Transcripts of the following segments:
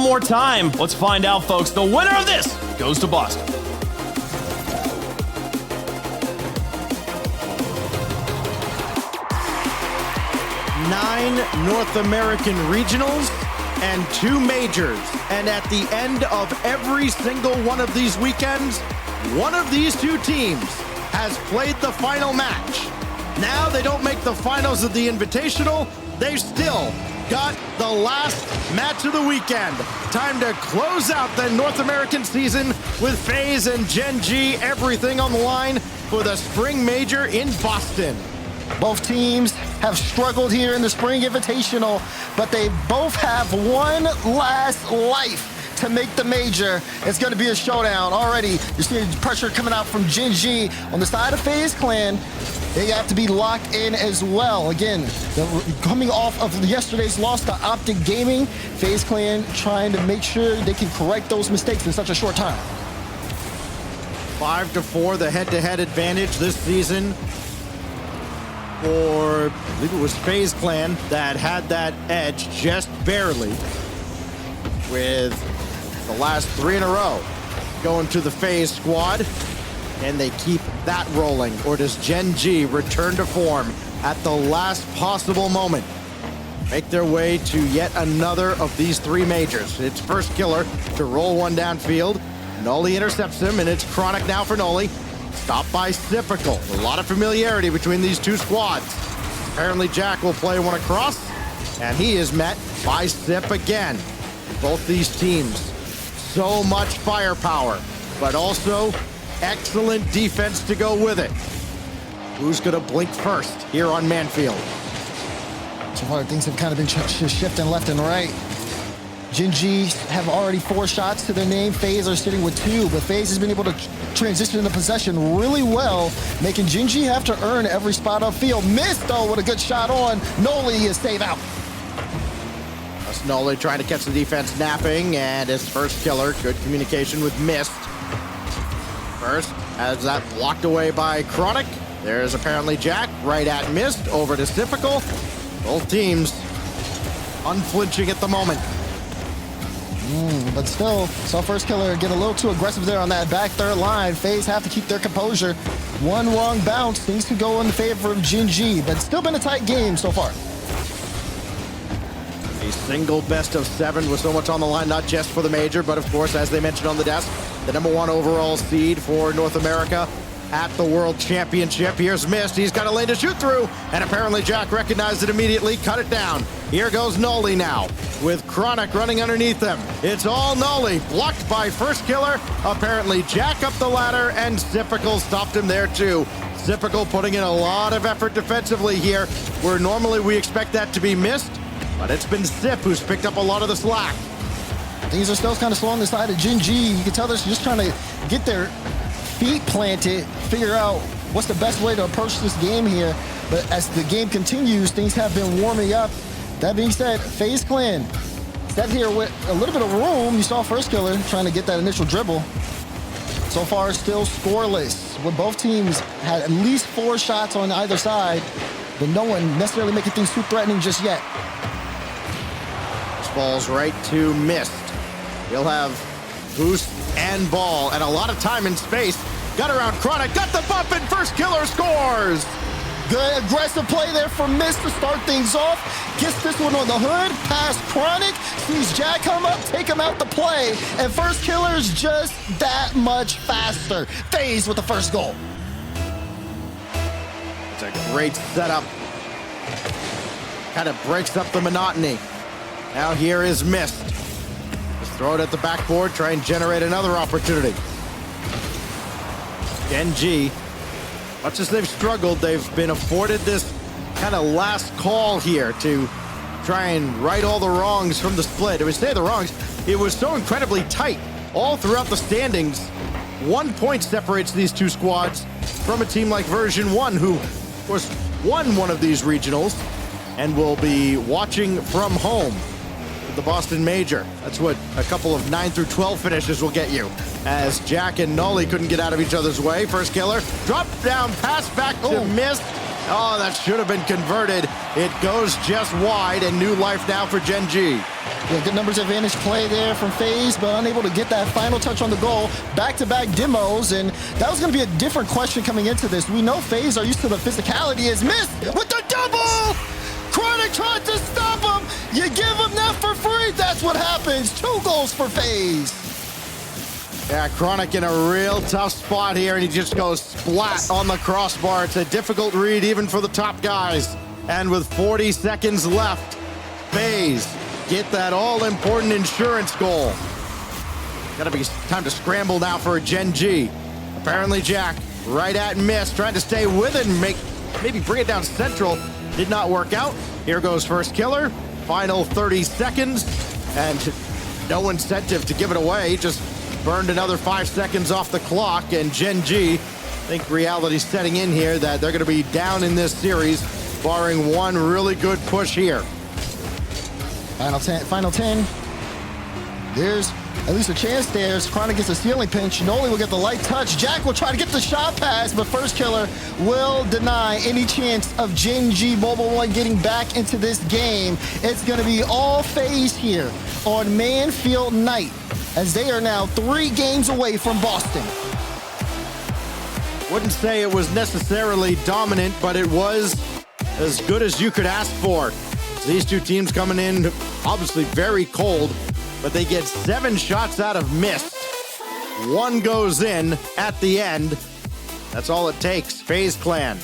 more time. Let's find out, folks. The winner of this goes to Boston. 9 North American regionals and 2 majors. And at the end of every single one of these weekends, one of these 2 teams has played the final match. Now they don't make the finals of the Invitational. They've still got the last match of the weekend. Time to close out the North American season with FaZe and GENG. Everything on the line for the Spring Major in Boston. Both teams have struggled here in the Spring Invitational, but they both have one last life to make the major. It's going to be a showdown already. You're seeing pressure coming out from GENG. On the side of FaZe Clan, they have to be locked in as well. Again, coming off of yesterday's loss to Optic Gaming, FaZe Clan trying to make sure they can correct those mistakes in such a short time. 5-4, the head-to-head advantage this season for, I believe it was FaZe Clan that had that edge just barely, with the last 3 in a row going to the FaZe squad. And they keep that rolling, or does GENG return to form at the last possible moment? Make their way to yet another of these 3 majors. It's first killer to roll one downfield. Noli intercepts him, and it's Chronic now for Noli. Stopped by Typical. A lot of familiarity between these 2 squads. Apparently Jack will play one across, and he is met by Sip again. Both these teams, so much firepower, but also excellent defense to go with it. Who's gonna blink first here on Manfield? So far, things have kind of been shifting left and right. GENG have already 4 shots to their name. FaZe are sitting with 2, but FaZe has been able to transition into possession really well, making GENG have to earn every spot upfield. Missed, though, with a good shot on. Noli is save out. That's Noli trying to catch the defense napping, and his first killer. Good communication with Mist. First, has that blocked away by Chronic. There's apparently Jack right at Mist, over to Typical. Both teams unflinching at the moment. But still, saw first killer get a little too aggressive there on that back third line. FaZe have to keep their composure. One wrong bounce, things could go in favor of GENG, but it's still been a tight game so far. A single best of 7 with so much on the line, not just for the major, but of course, as they mentioned on the desk, the #1 overall seed for North America at the World Championship. Here's Mist. He's got a lane to shoot through, and apparently Jack recognized it immediately, cut it down. Here goes Noli now, with Chronic running underneath them. It's all Noli, blocked by first killer. Apparently Jack up the ladder, and Typical stopped him there too. Typical putting in a lot of effort defensively here, where normally we expect that to be Mist, but it's been Sip who's picked up a lot of the slack. Things are still kind of slow on the side of GENG. You can tell they're just trying to get their feet planted, figure out what's the best way to approach this game here. But as the game continues, things have been warming up. That being said, FaZe Clan sat here with a little bit of room. You saw first killer trying to get that initial dribble. So far, still scoreless, with both teams had at least 4 shots on either side, but no one necessarily making things too threatening just yet. This falls right to Mist. He'll have boost and ball, and a lot of time and space. Got around Chronic, got the bump, and first killer scores! Good aggressive play there from Mist to start things off. Gets this one on the hood, past Chronic, sees Jack come up, take him out the play, and first killer's just that much faster. FaZe with the first goal. It's a great setup. Kind of breaks up the monotony. Now here is Mist. Just throw it at the backboard, try and generate another opportunity. GENG, much as they've struggled, they've been afforded this kind of last call here to try and right all the wrongs from the split. It was say the wrongs. It was so incredibly tight all throughout the standings. 1 point separates these 2 squads from a team like Version 1, who, of course, won one of these regionals and will be watching from home with the Boston Major. That's what a couple of 9 through 12 finishes will get you, as Jack and Noli couldn't get out of each other's way. First killer, drop down, pass back to Mist. Oh, that should have been converted. It goes just wide, and new life now for GENG. Yeah, good numbers advantage play there from FaZe, but unable to get that final touch on the goal. Back-to-back demos, and that was going to be a different question coming into this. We know FaZe are used to the physicality. Is missed with the double! Chronic tried to stop him. You give him that for free. That's what happens. 2 goals for FaZe. Yeah, Chronic in a real tough spot here, and he just goes splat on the crossbar. It's a difficult read even for the top guys. And with 40 seconds left, FaZe get that all-important insurance goal. Gotta be time to scramble now for a GENG. Apparently Jack right at miss, trying to stay with it and maybe bring it down central. Did not work out. Here goes first killer. Final 30 seconds, and no incentive to give it away. Just burned another 5 seconds off the clock, and GENG, I think reality's setting in here that they're gonna be down in this series, barring one really good push here. Final 10. There's at least a chance there. Chronic gets a ceiling pinch. Noli will get the light touch. Jack will try to get the shot pass, but first killer will deny any chance of GENG Mobile One getting back into this game. It's going to be all FaZe here on Manfield night, as they are now 3 games away from Boston. Wouldn't say it was necessarily dominant, but it was as good as you could ask for. These two teams coming in obviously very cold, but they get 7 shots out of missed. 1 goes in at the end. That's all it takes. FaZe Clan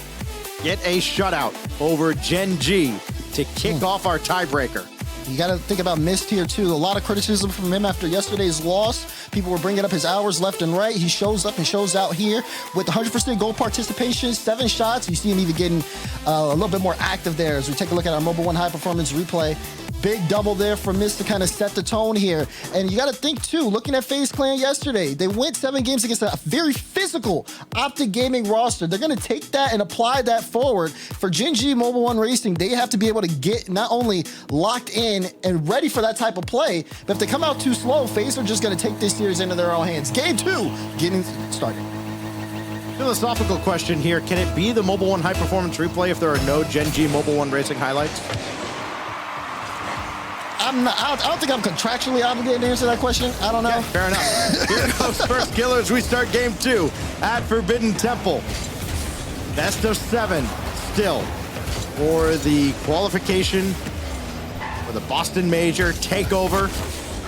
get a shutout over GENG to kick off our tiebreaker. You got to think about Mist here, too. A lot of criticism from him after yesterday's loss. People were bringing up his hours left and right. He shows up and shows out here with 100% goal participation, 7 shots. You see him even getting a little bit more active there as we take a look at our Mobile One high performance replay. Big double there for Mist to kind of set the tone here. And you got to think, too, looking at FaZe Clan yesterday, they went 7 games against a very physical Optic Gaming roster. They're going to take that and apply that forward. For GENG Mobile One Racing, they have to be able to get not only locked in and ready for that type of play, but if they come out too slow, FaZe are just going to take this series into their own hands. Game 2 getting started. Philosophical question here. Can it be the Mobile One high performance replay if there are no GENG Mobile One Racing highlights? I don't think I'm contractually obligated to answer that question. I don't know. Okay, fair enough. Here goes first killer as we start game 2 at Forbidden Temple. Best of 7 still for the qualification for the Boston Major takeover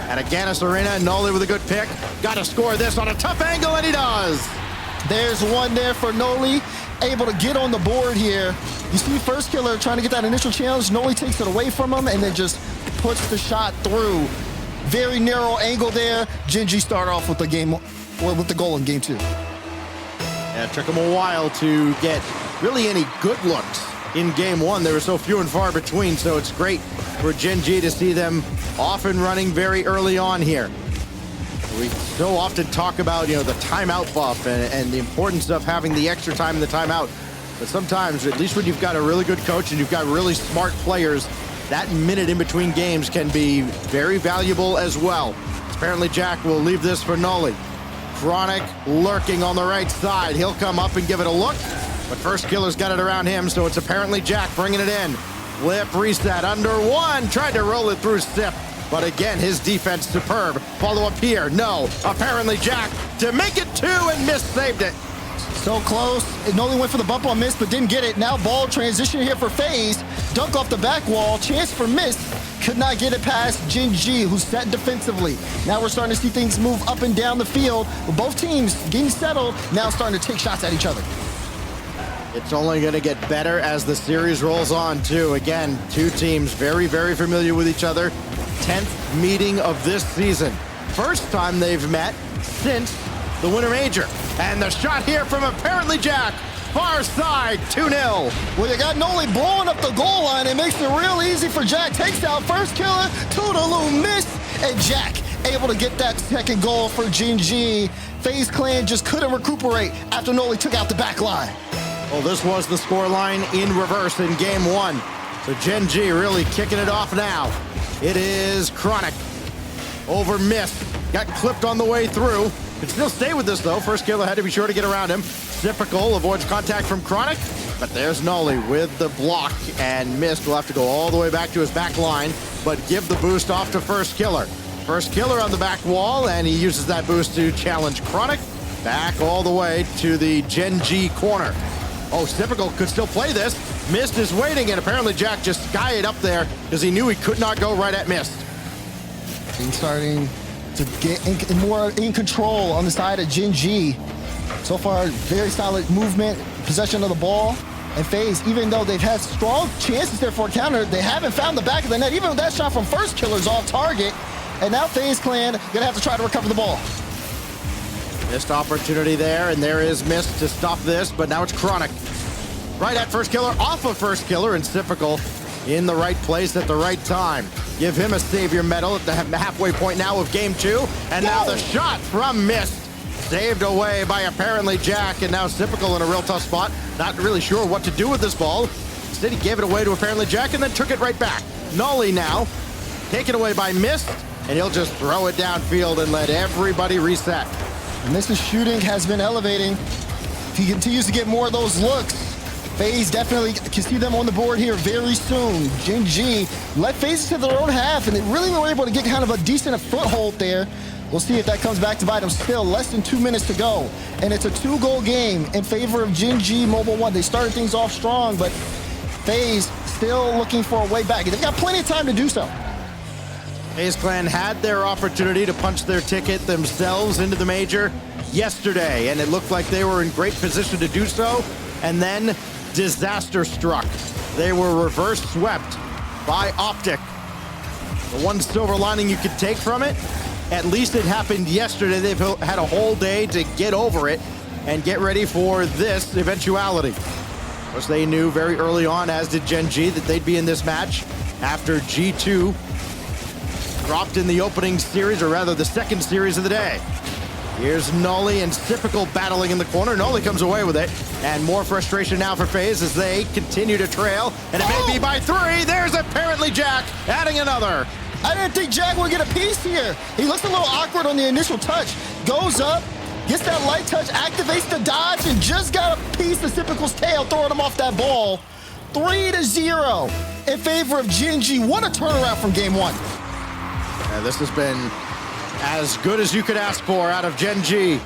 at Aganis Arena. Noli with a good pick. Got to score this on a tough angle, and he does. There's one there for Noli, able to get on the board here. You see first killer trying to get that initial challenge. Noli takes it away from him and then just puts the shot through. Very narrow angle there. GENG start off with the game, or with the goal in game 2. Yeah, it took him a while to get really any good looks in game 1. They were so few and far between, so it's great for GENG to see them off and running very early on here. We so often talk about, the timeout buff and the importance of having the extra time in the timeout. But sometimes, at least when you've got a really good coach and you've got really smart players, that minute in between games can be very valuable as well. Apparently Jack will leave this for Noli. Chronic lurking on the right side. He'll come up and give it a look, but first killer's got it around him, so it's apparently Jack bringing it in. Flip, reset, under 1, tried to roll it through Sip, but again, his defense superb. Follow up here, no. Apparently Jack to make it 2, and Mist saved it. So close. Noli went for the bump on Mist, but didn't get it. Now ball transition here for FaZe. Dunk off the back wall. Chance for Mist. Could not get it past GENG, who's set defensively. Now we're starting to see things move up and down the field. With both teams getting settled, now starting to take shots at each other. It's only going to get better as the series rolls on, too. Again, 2 teams very, very familiar with each other. 10th meeting of this season. First time they've met since the Winter Major. And the shot here from apparently Jack. Far side, 2-0. Well, you got Noli blowing up the goal line. It makes it real easy for Jack. Takes out first killer, Toodaloo miss, and Jack able to get that second goal for GENG. FaZe Clan just couldn't recuperate after Noli took out the back line. Well, this was the scoreline in reverse in game 1. So GENG really kicking it off now. It is Chronic over Mist. Got clipped on the way through. Can still stay with this, though. First killer had to be sure to get around him. Typical, avoids contact from Chronic. But there's Nolly with the block, and Mist will have to go all the way back to his back line, but give the boost off to First Killer. First Killer on the back wall, and he uses that boost to challenge Chronic back all the way to the GENG corner. Oh, Typical could still play this. Mist is waiting, and apparently Jack just skied up there because he knew he could not go right at Mist. He's starting to get more in control on the side of GENG. So far, very solid movement, possession of the ball. And FaZe, even though they've had strong chances there for a counter, they haven't found the back of the net. Even with that shot from First Killer's off target. And now FaZe Clan gonna have to try to recover the ball. Missed opportunity there, and there is Mist to stop this, but now it's Chronic. Right at First Killer, off of First Killer, and Typical in the right place at the right time. Give him a savior medal at the halfway point now of game 2. And now the shot from Mist. Saved away by apparently Jack, and now Typical in a real tough spot. Not really sure what to do with this ball. Instead, he gave it away to apparently Jack and then took it right back. Nolly now, taken away by Mist, and he'll just throw it downfield and let everybody reset. Mist's shooting has been elevating. If he continues to get more of those looks, FaZe definitely can see them on the board here very soon. GENG let FaZe to their own half, and they really were able to get kind of a decent foothold there. We'll see if that comes back to bite them. Still less than 2 minutes to go, and it's a 2-goal game in favor of GENG Mobile One. They started things off strong, but FaZe still looking for a way back. They've got plenty of time to do so. FaZe Clan had their opportunity to punch their ticket themselves into the major yesterday, and it looked like they were in great position to do so, and then disaster struck. They were reverse swept by Optic. The one silver lining you could take from it, at least it happened yesterday. They've had a whole day to get over it and get ready for this eventuality. Of course, they knew very early on, as did GENG, that they'd be in this match after G2 dropped in the opening series, or rather the second series of the day. Here's Nolly and Typical battling in the corner. Nolly comes away with it, and more frustration now for FaZe as they continue to trail, and it may be by 3. There's apparently Jack adding another. I didn't think Jack would get a piece here. He looks a little awkward on the initial touch. Goes up, gets that light touch, activates the dodge, and just got a piece of Typical's tail, throwing him off that ball. 3-0 in favor of GENG. What a turnaround from game 1. Yeah, this has been as good as you could ask for out of GENG.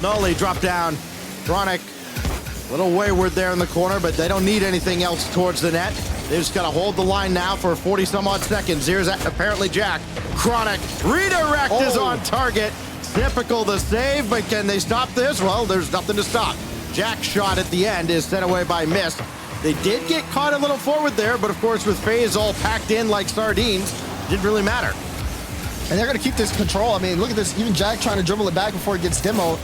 Nolly dropped down. Chronic, a little wayward there in the corner, but they don't need anything else towards the net. They just got to hold the line now for 40-some-odd seconds. Here's apparently Jack. Chronic, redirect is on target. Typical the save, but can they stop this? Well, there's nothing to stop. Jack's shot at the end is sent away by Mist. They did get caught a little forward there, but of course with FaZe all packed in like sardines, it didn't really matter. And they're going to keep this control. I mean, look at this. Even Jack trying to dribble it back before it gets demoed.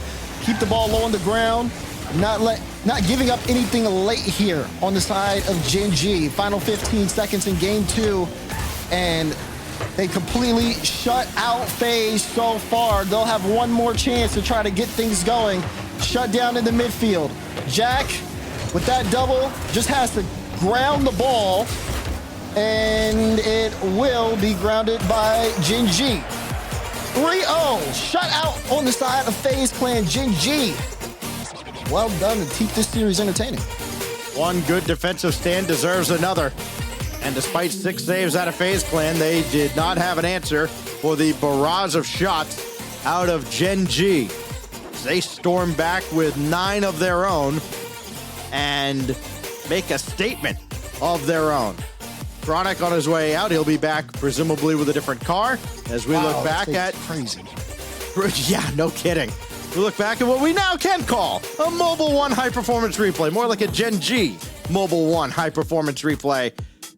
Keep the ball low on the ground. Not giving up anything late here on the side of GENG. Final 15 seconds in game 2. And they completely shut out FaZe so far. They'll have one more chance to try to get things going. Shut down in the midfield. Jack, with that double, just has to ground the ball. And it will be grounded by GENG. 3-0, shut out on the side of FaZe Clan GENG. Well done to keep this series entertaining. One good defensive stand deserves another. And despite 6 saves out of FaZe Clan, they did not have an answer for the barrage of shots out of GENG. They storm back with 9 of their own and make a statement of their own. Chronic on his way out. He'll be back presumably with a different car as we look back at... Crazy. Yeah, no kidding. We look back at what we now can call a Mobile One high-performance replay, more like a GENG Mobile One high-performance replay,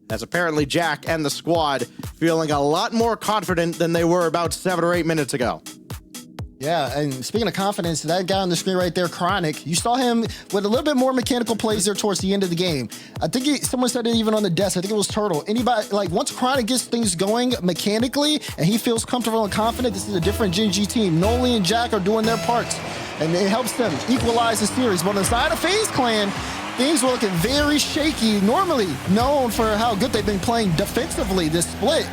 as apparently Jack and the squad feeling a lot more confident than they were about 7 or 8 minutes ago. Yeah, and speaking of confidence, that guy on the screen right there, Chronic, you saw him with a little bit more mechanical plays there towards the end of the game. I think someone said it even on the desk. I think it was Turtle. Anybody, like, once Chronic gets things going mechanically and he feels comfortable and confident, this is a different GENG team. Nolly and Jack are doing their parts, and it helps them equalize the series. But on the side of FaZe Clan, things were looking very shaky, normally known for how good they've been playing defensively this split.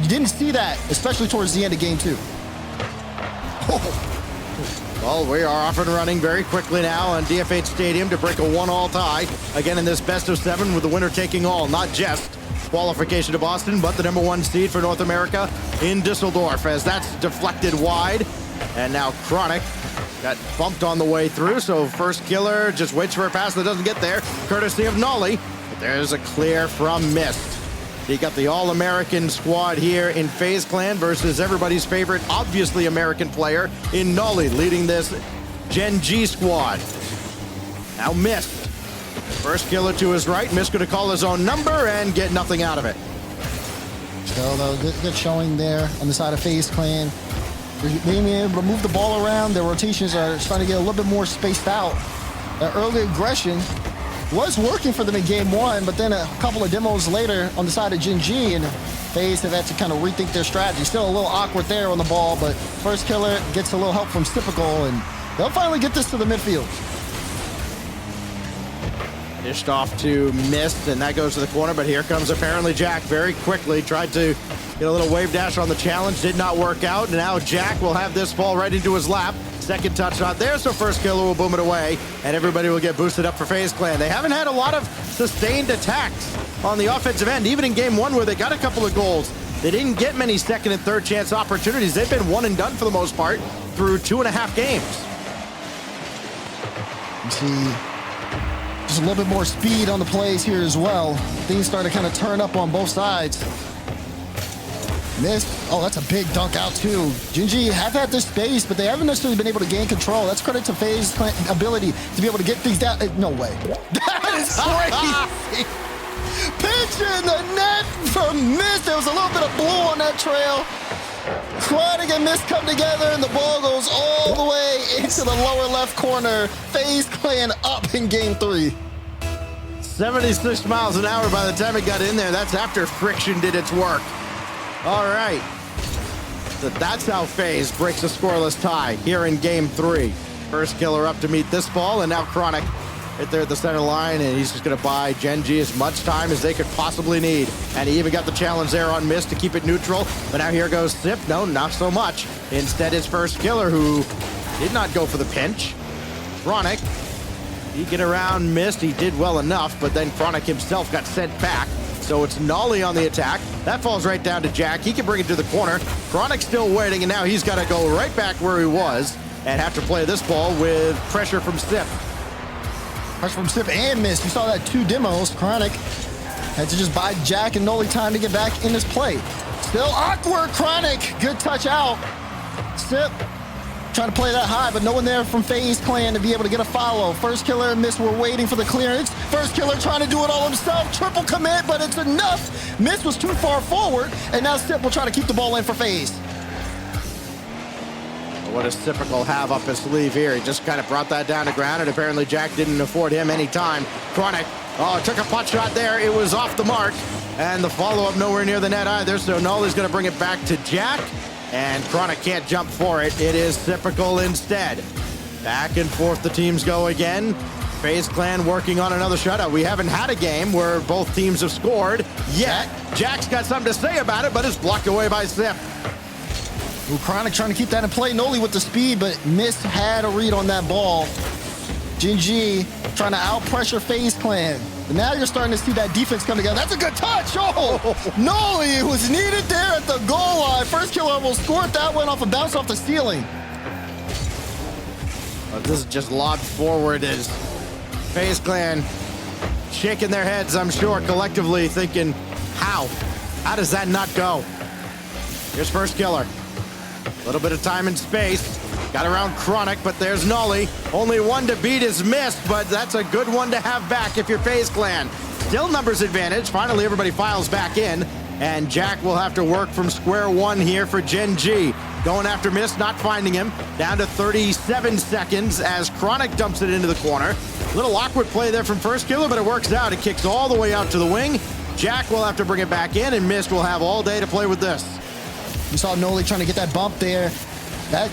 You didn't see that, especially towards the end of game 2. Well, we are off and running very quickly now on DF8 Stadium to break a 1-all tie. Again, in this best of 7 with the winner taking all, not just qualification to Boston, but the #1 seed for North America in Düsseldorf, as that's deflected wide. And now Chronic got bumped on the way through, so first killer just waits for a pass that doesn't get there, courtesy of Nolly. But there's a clear from Mist. You got the All-American squad here in FaZe Clan versus everybody's favorite, obviously American player in Nolly, leading this GENG squad. Now Mist. First killer to his right. Mist going to call his own number and get nothing out of it. Still, though, good showing there on the side of FaZe Clan. They're being able to move the ball around. Their rotations are starting to get a little bit more spaced out. That early aggression was working for them in game 1, but then a couple of demos later on the side of GENG, and FaZe have had to kind of rethink their strategy. Still a little awkward there on the ball, but first killer gets a little help from Typical, and they'll finally get this to the midfield. Dished off to Mist, and that goes to the corner, but here comes apparently Jack very quickly. Tried to get a little wave dash on the challenge, did not work out, and now Jack will have this fall right into his lap. Second touch not there, so first killer will boom it away, and everybody will get boosted up for FaZe Clan. They haven't had a lot of sustained attacks on the offensive end, even in game 1 where they got a couple of goals. They didn't get many second and third chance opportunities. They've been one and done for the most part through 2.5 games. You see just a little bit more speed on the plays here as well. Things start to kind of turn up on both sides. Mist. Oh, that's a big dunk out too. GENG have had this space, but they haven't necessarily been able to gain control. That's credit to FaZe's ability to be able to get things down. No way. That is crazy. Pitch in the net from Mist. There was a little bit of blue on that trail. Chronic and Mist come together, and the ball goes all the way into the lower left corner. FaZe Clan up in game 3. 76 miles an hour by the time it got in there. That's after friction did its work. All right. So that's how FaZe breaks a scoreless tie here in game 3. First killer up to meet this ball, and now Chronic right there at the center line, and he's just going to buy GENG as much time as they could possibly need. And he even got the challenge there on Mist to keep it neutral. But now here goes Sip. No, not so much. Instead, it's first killer who did not go for the pinch. Chronic, he get around Mist. He did well enough, but then Chronic himself got sent back. So it's Nolly on the attack. That falls right down to Jack. He can bring it to the corner. Chronic's still waiting, and now he's got to go right back where he was and have to play this ball with pressure from Sip. Pressure from Sip and Mist. You saw that 2 demos. Chronic had to just buy Jack and Nolly time to get back in this play. Still awkward. Chronic, good touch out. Sip trying to play that high, but no one there from FaZe Clan to be able to get a follow. First killer and Mist were waiting for the clearance. First killer trying to do it all himself. Triple commit, but it's enough. Mist was too far forward, and now Sip will try to keep the ball in for FaZe. What does Typical have up his sleeve here? He just kind of brought that down to ground, and apparently Jack didn't afford him any time. Chronic, took a pot shot there. It was off the mark, and the follow-up nowhere near the net either, so Nolly's going to bring it back to Jack. And Chronic can't jump for it. It is Typical instead. Back and forth the teams go again. FaZe Clan working on another shutout. We haven't had a game where both teams have scored yet. Jack's got something to say about it, but it's blocked away by Sip. Ooh, Chronic trying to keep that in play. Nolly with the speed, but Mist had a read on that ball. GENG trying to out-pressure FaZe Clan. But now you're starting to see that defense come together. That's a good touch. Oh, Nolly was needed there at the goal line. First killer will score it. That went off a bounce off the ceiling. This is just lobbed forward as FaZe Clan shaking their heads, I'm sure, collectively thinking, how? How does that not go? Here's first killer. A little bit of time and space. Got around Chronic, but there's Nolly. Only one to beat is Mist, but that's a good one to have back if you're FaZe Clan. Still numbers advantage. Finally, everybody files back in, and Jack will have to work from square one here for GENG. Going after Mist, not finding him. Down to 37 seconds as Chronic dumps it into the corner. Little awkward play there from first killer, but it works out. It kicks all the way out to the wing. Jack will have to bring it back in, and Mist will have all day to play with this. You saw Nolly trying to get that bump there. That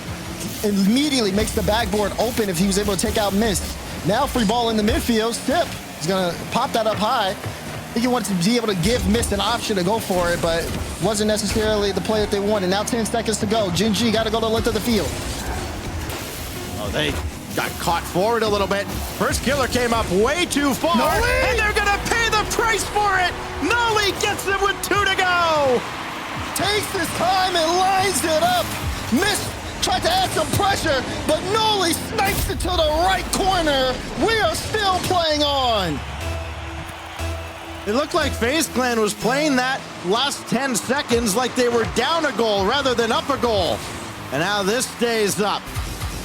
immediately makes the backboard open if he was able to take out Mist. Now free ball in the midfield. Sip is going to pop that up high. I think he wanted to be able to give Mist an option to go for it, but wasn't necessarily the play that they wanted. Now 10 seconds to go. GENG got to go to the length of the field. Oh, they got caught forward a little bit. First killer came up way too far, and they're gonna pay the price for it. Noli gets him with 2 to go. Takes his time and lines it up. Missed, tried to add some pressure, but Noli snipes it to the right corner. We are still playing on. It looked like FaZe Clan was playing that last 10 seconds like they were down a goal rather than up a goal. And now this stays up.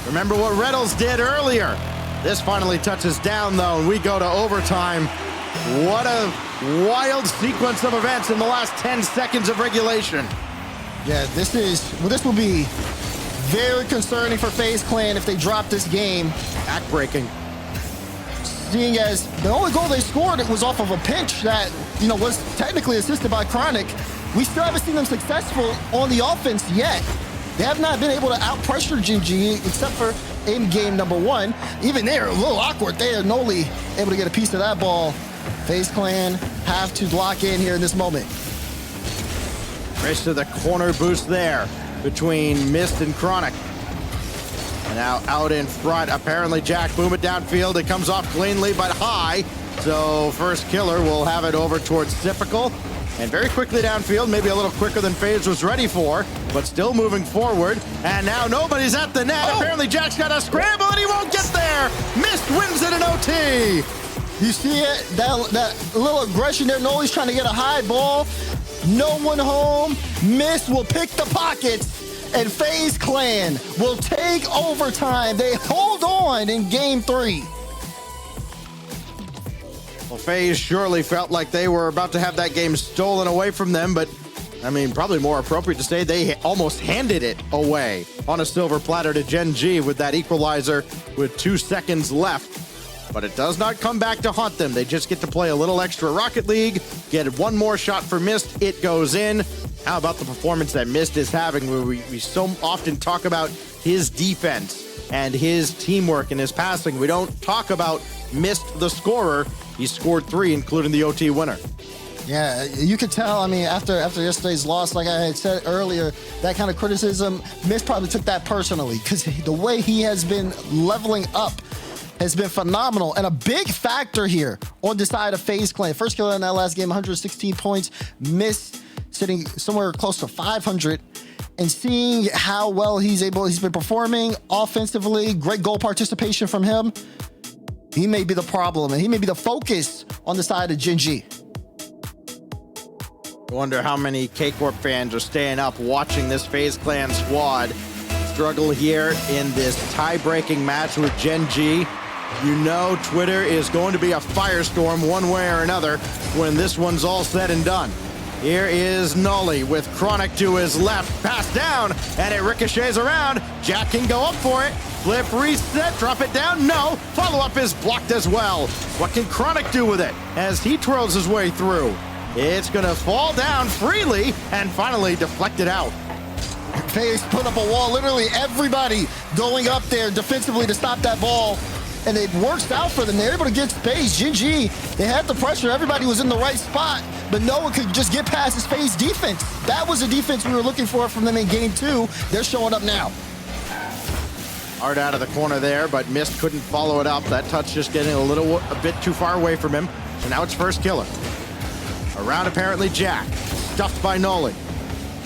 Remember what Reynolds did earlier. This finally touches down, though, and we go to overtime. What a wild sequence of events in the last 10 seconds of regulation. Yeah, this will be very concerning for FaZe Clan if they drop this game. Backbreaking. Seeing as the only goal they scored, it was off of a pinch that, was technically assisted by Chronic. We still haven't seen them successful on the offense yet. They have not been able to out-pressure GENG except for in game number 1. Even there, a little awkward there. Noli able to get a piece of that ball. FaZe Clan have to lock in here in this moment. Race to the corner boost there between Mist and Chronic. And now out in front, apparently Jack boom it downfield. It comes off cleanly but high. So first killer will have it over towards Typical. And very quickly downfield, maybe a little quicker than FaZe was ready for, but still moving forward. And now nobody's at the net. Apparently Jack's got a scramble and he won't get there. Mist wins it in OT. You see it? That little aggression there. Noli's trying to get a high ball. No one home. Mist will pick the pockets. And FaZe Clan will take overtime. They hold on in game 3. Well, FaZe surely felt like they were about to have that game stolen away from them, but I mean, probably more appropriate to say they almost handed it away on a silver platter to GENG with that equalizer with 2 seconds left. But it does not come back to haunt them. They just get to play a little extra Rocket League, get one more shot for Mist, it goes in. How about the performance that Mist is having, where we so often talk about his defense and his teamwork and his passing. We don't talk about Mist, the scorer. He scored 3, including the OT winner. Yeah, you could tell, I mean, after yesterday's loss, like I had said earlier, that kind of criticism, Mist probably took that personally, because the way he has been leveling up has been phenomenal, and a big factor here on the side of FaZe Clan. First killer in that last game, 116 points. Mist sitting somewhere close to 500, and seeing how well he's been performing offensively, great goal participation from him. He may be the problem, and he may be the focus on the side of GENG. I wonder how many K-Corp fans are staying up watching this FaZe Clan squad struggle here in this tie-breaking match with GENG. You know Twitter is going to be a firestorm one way or another when this one's all said and done. Here is Noli with Chronic to his left. Pass down, and it ricochets around. Jack can go up for it. Flip, reset, drop it down. No, follow-up is blocked as well. What can Chronic do with it as he twirls his way through? It's going to fall down freely and finally deflected out. FaZe put up a wall, literally everybody going up there defensively to stop that ball. And it works out for them. They're able to get space. GENG, they had the pressure. Everybody was in the right spot, but no one could just get past his FaZe defense. That was the defense we were looking for from them in game 2. They're showing up now. Hard out of the corner there, but Mist couldn't follow it up. That touch just getting a bit too far away from him. So now it's first killer. Around apparently Jack, stuffed by Noli.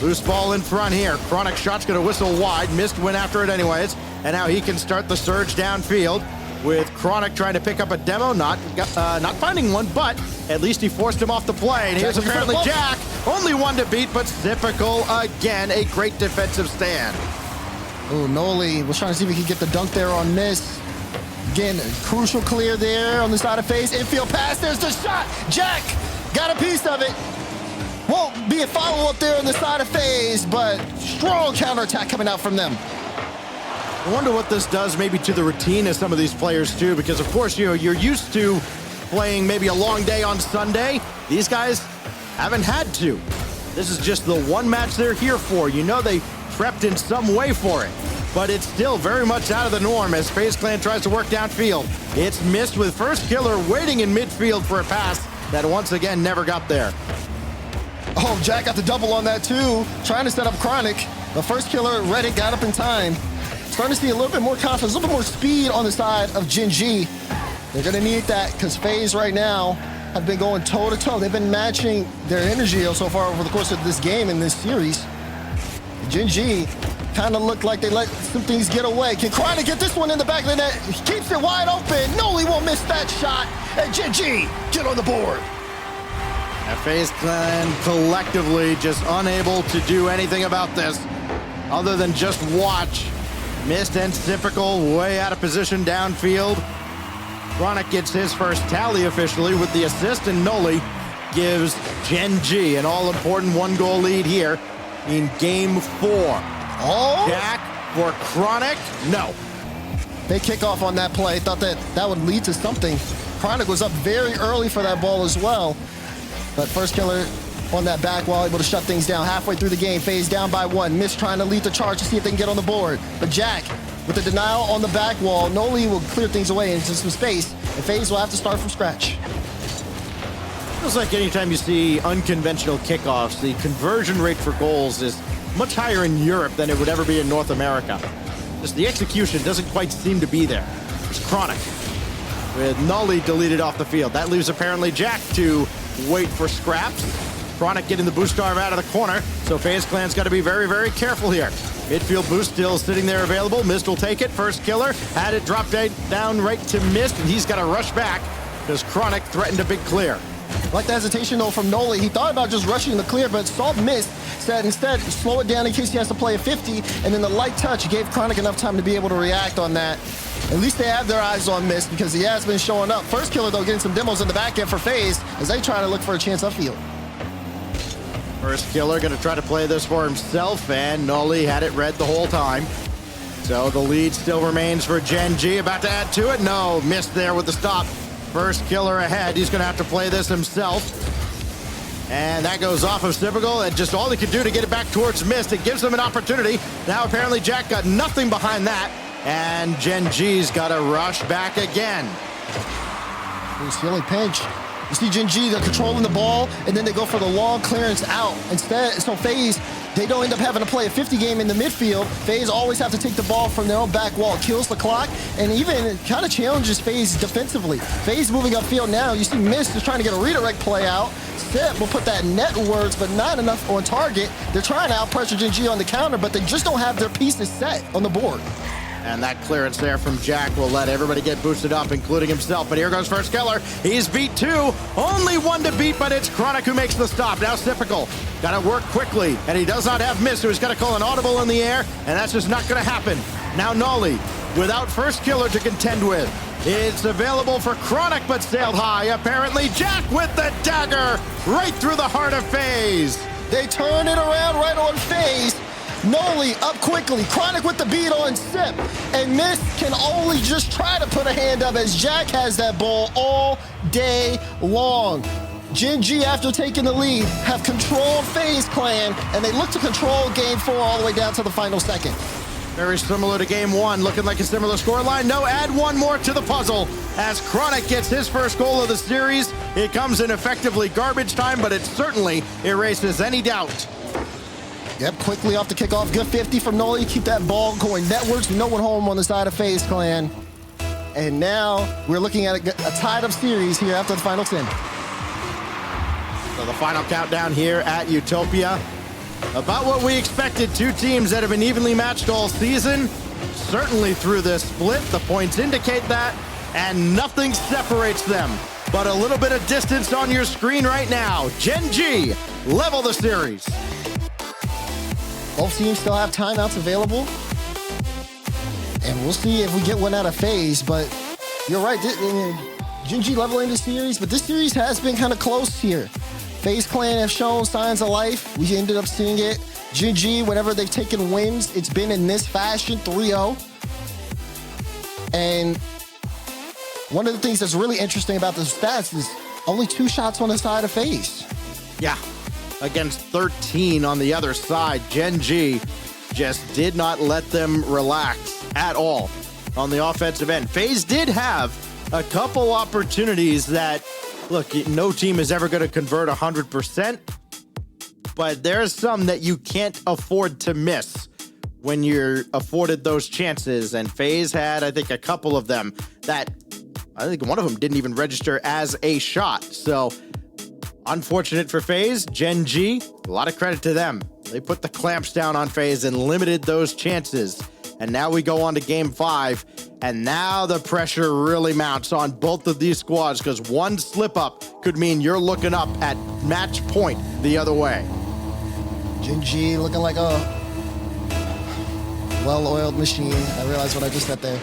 Loose ball in front here. Chronic shot's gonna whistle wide. Mist went after it anyways, and now he can start the surge downfield with Chronic trying to pick up a demo, not finding one, but at least he forced him off the play. And here's apparently Jack, only one to beat, but typical again, a great defensive stand. Oh, Noli was trying to see if he could get the dunk there on Mist. Again, crucial clear there on the side of FaZe. Infield pass, there's the shot. Jack got a piece of it. Won't be a follow-up there on the side of FaZe, but strong counterattack coming out from them. I wonder what this does maybe to the routine of some of these players too, because of course, you're used to playing maybe a long day on Sunday. These guys haven't had to. This is just the one match they're here for. You know they prepped in some way for it, but it's still very much out of the norm as FaZe Clan tries to work downfield. It's Mist with first killer waiting in midfield for a pass that once again never got there. Oh, Jack got the double on that too, trying to set up Chronic. The first killer, Reddit, got up in time. starting to see a little bit more confidence, a little bit more speed on the side of GENG. They're going to need that because FaZe right now have been going toe-to-toe. They've been matching their energy so far over the course of this game in this series. GENG kind of looked like they let some things get away. Can Chronic get this one in the back of the net? He keeps it wide open. Noli won't miss that shot. And GENG get on the board. FaZe Clan collectively just unable to do anything about this other than just watch. Mist and Typical way out of position downfield. Chronic gets his first tally officially with the assist, and Noli gives GENG an all-important one-goal lead here in Game 4. Oh! Jack for Chronic? No. They kick off on that play. Thought that would lead to something. Chronic was up very early for that ball as well. But first killer on that back wall, able to shut things down. Halfway through the game, FaZe down by 1. Mist trying to lead the charge to see if they can get on the board. But Jack, with the denial on the back wall, Noli will clear things away into some space, and FaZe will have to start from scratch. Feels like anytime you see unconventional kickoffs, the conversion rate for goals is much higher in Europe than it would ever be in North America. Just the execution doesn't quite seem to be there. It's Chronic with Noli deleted off the field. That leaves apparently Jack to wait for scraps. Chronic getting the boost arm out of the corner, so FaZe Clan's got to be very, very careful here. Midfield boost still sitting there available. Mist will take it. First killer had it drop down right to Mist, and he's got to rush back because Chronic threatened a big clear. Like the hesitation, though, from Noli. He thought about just rushing the clear, but saw Mist. Said instead, slow it down in case he has to play a 50, and then the light touch gave Chronic enough time to be able to react on that. At least they have their eyes on Mist because he has been showing up. First killer, though, getting some demos in the back end for FaZe as they try to look for a chance upfield. First killer going to try to play this for himself, and Noli had it read the whole time. So the lead still remains for GENG. About to add to it. No, Mist there with the stop. First killer ahead. He's going to have to play this himself. And that goes off of Typical, and just all he could do to get it back towards Mist. It gives him an opportunity. Now apparently Jack got nothing behind that, and GENG's got to rush back again. He's feeling pinch. You see GENG, they're controlling the ball, and then they go for the long clearance out. Instead, so FaZe, they don't end up having to play a 50 game in the midfield. FaZe always have to take the ball from their own back wall, kills the clock, and even kind of challenges FaZe defensively. FaZe moving upfield now. You see Mist is trying to get a redirect play out. Sip will put that networks, but not enough on target. They're trying to out-pressure GENG on the counter, but they just don't have their pieces set on the board. And that clearance there from Jack will let everybody get boosted up, including himself. But here goes first killer. He's beat 2. Only 1 to beat, but it's Chronic who makes the stop. Now Typical. Got to work quickly, and he does not have Mist, so he's got to call an audible in the air, and that's just not going to happen. Now Noli, without first killer to contend with. It's available for Chronic, but sailed high. Apparently Jack with the dagger right through the heart of FaZe. They turn it around right on FaZe. Noli up quickly, Chronic with the beat on Sip, and Mist can only just try to put a hand up as Jack has that ball all day long. GENG, after taking the lead, have controlled FaZe Clan, and they look to control Game 4 all the way down to the final second. Very similar to Game 1, looking like a similar scoreline. No, add one more to the puzzle as Chronic gets his first goal of the series. It comes in effectively garbage time, but it certainly erases any doubt. Yep, quickly off the kickoff. Good 50 from Noli. Keep that ball going networks. No one home on the side of FaZe Clan. And now we're looking at a tied-up series here after the final 10. So the final countdown here at Utopia. About what we expected. 2 teams that have been evenly matched all season. Certainly through this split, the points indicate that, and nothing separates them but a little bit of distance on your screen right now. GENG level the series. Both teams still have timeouts available. And we'll see if we get one out of FaZe, but you're right. GENG leveling the series, but this series has been kind of close here. FaZe Clan have shown signs of life. We ended up seeing it. GENG, whenever they've taken wins, it's been in this fashion, 3-0. And one of the things that's really interesting about the stats is only 2 shots on the side of FaZe. Yeah, against 13 on the other side. GENG just did not let them relax at all on the offensive end. FaZe did have a couple opportunities that, look, no team is ever going to convert 100%, but there's some that you can't afford to miss when you're afforded those chances, and FaZe had, I think, a couple of them that I think one of them didn't even register as a shot. So unfortunate for FaZe. GENG, a lot of credit to them. They put the clamps down on FaZe and limited those chances. And now we go on to game 5, and now the pressure really mounts on both of these squads, because one slip up could mean you're looking up at match point the other way. GENG looking like a well-oiled machine. I realize what I just said there.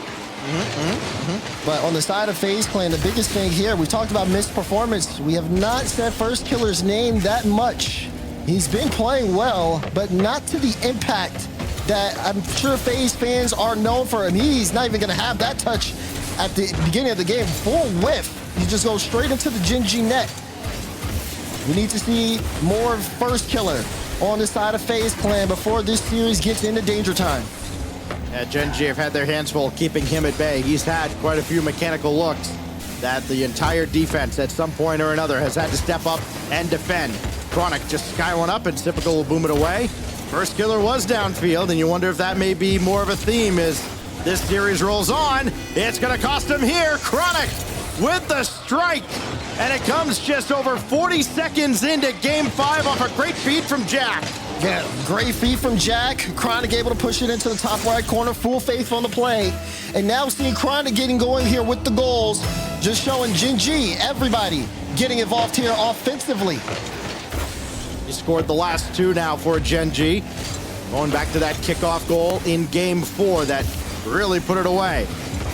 But on the side of FaZe Clan, the biggest thing here, we talked about missed performance. We have not said First Killer's name that much. He's been playing well, but not to the impact that I'm sure FaZe fans are known for him. He's not even going to have that touch at the beginning of the game. Full whiff. He just goes straight into the GENG net. We need to see more First Killer on the side of FaZe Clan before this series gets into danger time. Yeah, GENG have had their hands full keeping him at bay. He's had quite a few mechanical looks that the entire defense at some point or another has had to step up and defend. Chronic just sky one up and Typical will boom it away. First Killer was downfield, and you wonder if that may be more of a theme as this series rolls on. It's going to cost him here. Chronic with the strike, and it comes just over 40 seconds into game 5 off a great feed from Jack. Yeah, great feed from Jack. Chronic able to push it into the top right corner. Full faith on the play. And now seeing Chronic getting going here with the goals. Just showing GENG, everybody getting involved here offensively. He scored the last 2 now for GENG. Going back to that kickoff goal in game 4 that really put it away.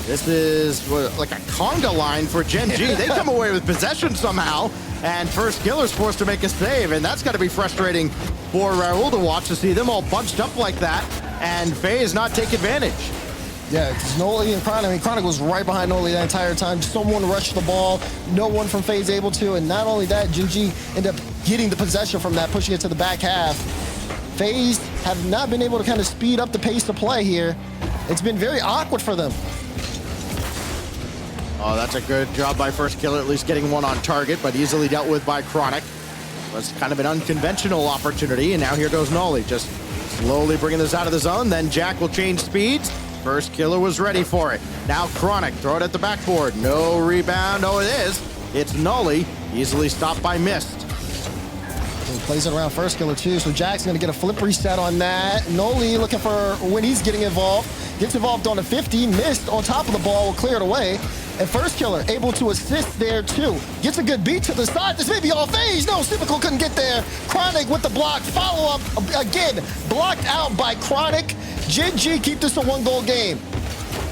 This is like a conga line for GENG. They come away with possession somehow, and First Killer's forced to make a save, and that's got to be frustrating for Raul to watch, to see them all bunched up like that, and FaZe not take advantage. Yeah, because Noli and Chronic, I mean, Chronic was right behind Noli that entire time. Someone rushed the ball, no one from FaZe able to, and not only that, GENG ended up getting the possession from that, pushing it to the back half. FaZe have not been able to kind of speed up the pace of play here. It's been very awkward for them. Oh, that's a good job by First Killer, at least getting one on target, but easily dealt with by Chronic. Was kind of an unconventional opportunity, and now here goes Noli, just slowly bringing this out of the zone. Then Jack will change speeds. First Killer was ready for it. Now Chronic, throw it at the backboard. No rebound. Oh, it is. It's Noli, easily stopped by Mist. He plays it around First Killer too, so Jack's gonna get a flip reset on that. Noli looking for when he's getting involved. Gets involved on a 50, Mist on top of the ball, will clear it away. And First Killer able to assist there too. Gets a good beat to the side. This may be all FaZe. No, Typical couldn't get there. Chronic with the block. Follow up again. Blocked out by Chronic. GENG keep this a 1-goal game.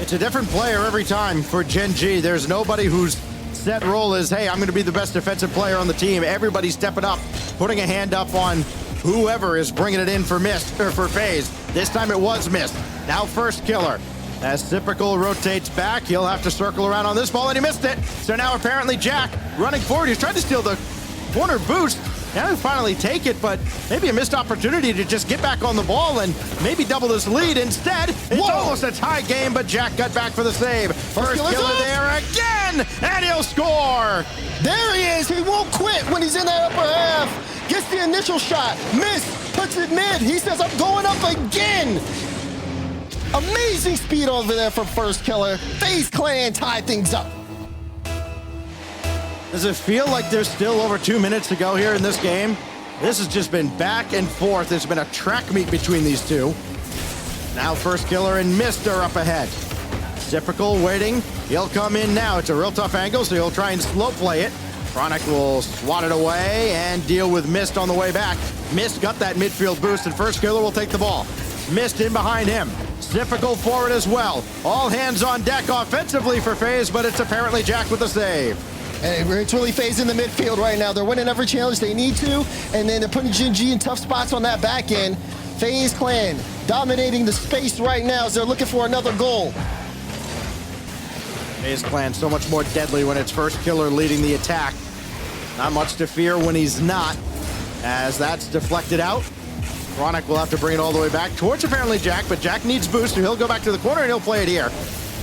It's a different player every time for GENG. There's nobody whose set role is, hey, I'm going to be the best defensive player on the team. Everybody's stepping up, putting a hand up on whoever is bringing it in for Mist or for FaZe. This time it was Mist. Now First Killer. As Typical rotates back, he'll have to circle around on this ball, and he missed it. So now apparently Jack running forward. He's trying to steal the corner boost. Now he'll finally take it, but maybe a missed opportunity to just get back on the ball and maybe double this lead. Instead, it's almost a tie game, but Jack got back for the save. First Killer there again, and he'll score. There he is. He won't quit when he's in that upper half. Gets the initial shot. Miss, puts it mid. He says, I'm going up again. Amazing speed over there from First Killer. FaZe Clan tie things up. Does it feel like there's still over 2 minutes to go here in this game? This has just been back and forth. There's been a track meet between these two. Now First Killer and Mist are up ahead. Typical waiting. He'll come in now. It's a real tough angle, so he'll try and slow play it. Chronic will swat it away and deal with Mist on the way back. Mist got that midfield boost, and First Killer will take the ball. Mist in behind him. Typical forward as well. All hands on deck offensively for FaZe, but it's apparently Jack with the save. And it's really FaZe in the midfield right now. They're winning every challenge they need to, and then they're putting GENG in tough spots on that back end. FaZe Clan dominating the space right now as they're looking for another goal. FaZe Clan so much more deadly when it's First Killer leading the attack. Not much to fear when he's not, as that's deflected out. Chronic will have to bring it all the way back towards apparently Jack, but Jack needs boost, so he'll go back to the corner and he'll play it here.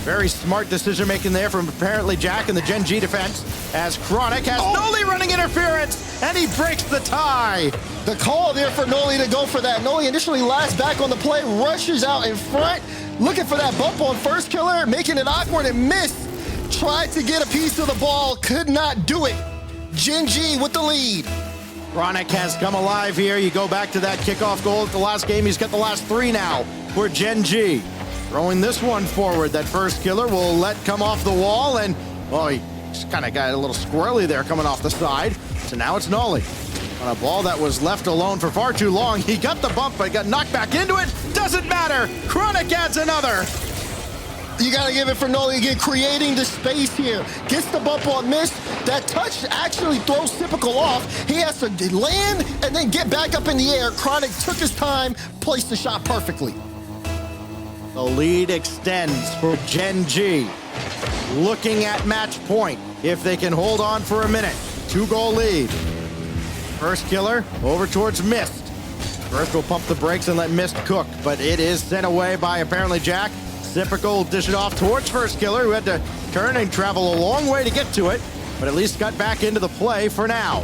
Very smart decision making there from apparently Jack and the Gen G defense, as Chronic has Noli running interference, and he breaks the tie. The call there for Noli to go for that. Noli initially last back on the play, rushes out in front, looking for that bump on first killer, making it awkward and missed. Tried to get a piece of the ball, could not do it. Gen G with the lead. Chronic has come alive here. You go back to that kickoff goal at the last game. He's got the last 3 now for Gen G. Throwing this one forward. That first killer will let come off the wall, and, well, he just kind of got a little squirrely there coming off the side. So now it's Noli. On a ball that was left alone for far too long. He got the bump, but got knocked back into it. Doesn't matter. Chronic adds another. You gotta give it for Noli again, creating the space here. Gets the bump on miss. That touch actually throws Typical off. He has to land and then get back up in the air. Chronic took his time, placed the shot perfectly. The lead extends for Gen G. Looking at match point, if they can hold on for a minute. 2-goal lead. First killer over towards Mist. First will pump the brakes and let Mist cook, but it is sent away by apparently Jack. Typical dish it off towards first killer, who had to turn and travel a long way to get to it, but at least got back into the play for now.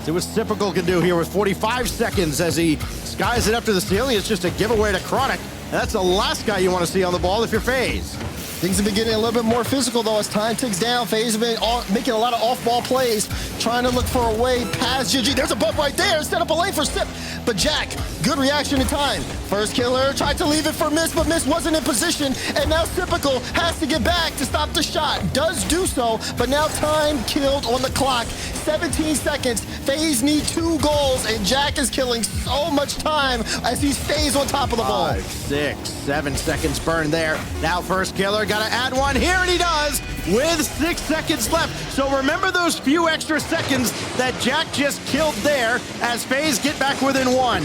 See what Typical can do here with 45 seconds as he skies it up to the ceiling. It's just a giveaway to Chronic. And that's the last guy you want to see on the ball if you're FaZe. Things have been getting a little bit more physical, though, as time ticks down. FaZe have been making a lot of off-ball plays, trying to look for a way past GG. There's a bump right there. Set up a lane for Sip. But Jack, good reaction in time. First killer tried to leave it for Miss, but Miss wasn't in position. And now Typical has to get back to stop the shot. Does do so, but now time killed on the clock. 17 seconds. FaZe need 2 goals, and Jack is killing so much time as he stays on top of the ball. 5, 6, 7 seconds burned there. Now first killer, gotta add one here, and he does with 6 seconds left. So remember those few extra seconds that Jack just killed there as FaZe get back within 1.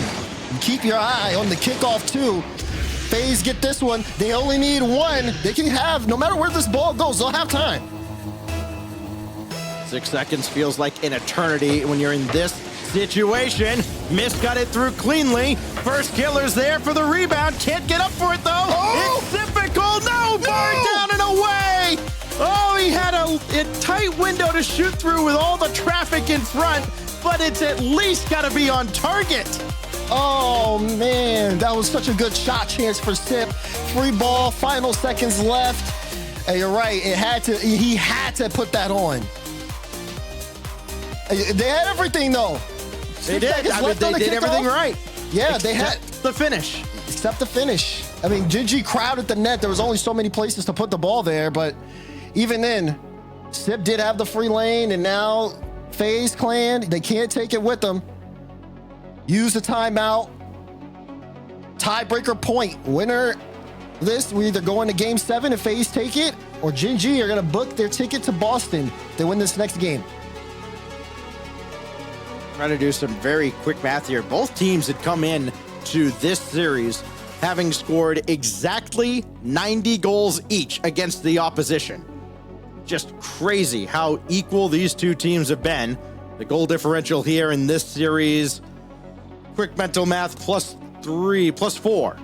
Keep your eye on the kickoff too. FaZe get this one. They only need 1. They can have, no matter where this ball goes, they'll have time. 6 seconds feels like an eternity when you're in this situation. Mist got it through cleanly. First killer's there for the rebound. Can't get up for it though. Oh! It's Typical. No, bar down and away. Oh, he had a tight window to shoot through with all the traffic in front, but it's at least got to be on target. Oh man, that was such a good shot chance for Sip. Free ball, final seconds left. Hey, you're right. He had to put that on. They had everything though. They did. I mean, they did everything right. Yeah, they had the finish. Except the finish. I mean, GG crowded the net. There was only so many places to put the ball there, but even then, Sip did have the free lane, and now FaZe Clan, they can't take it with them. Use the timeout. Tiebreaker point. Winner this, we either go into game 7 if FaZe take it, or Gen G are gonna book their ticket to Boston if they win this next game. Trying to do some very quick math here. Both teams had come in to this series having scored exactly 90 goals each against the opposition. Just crazy how equal these two teams have been. The goal differential here in this series, quick mental math, +4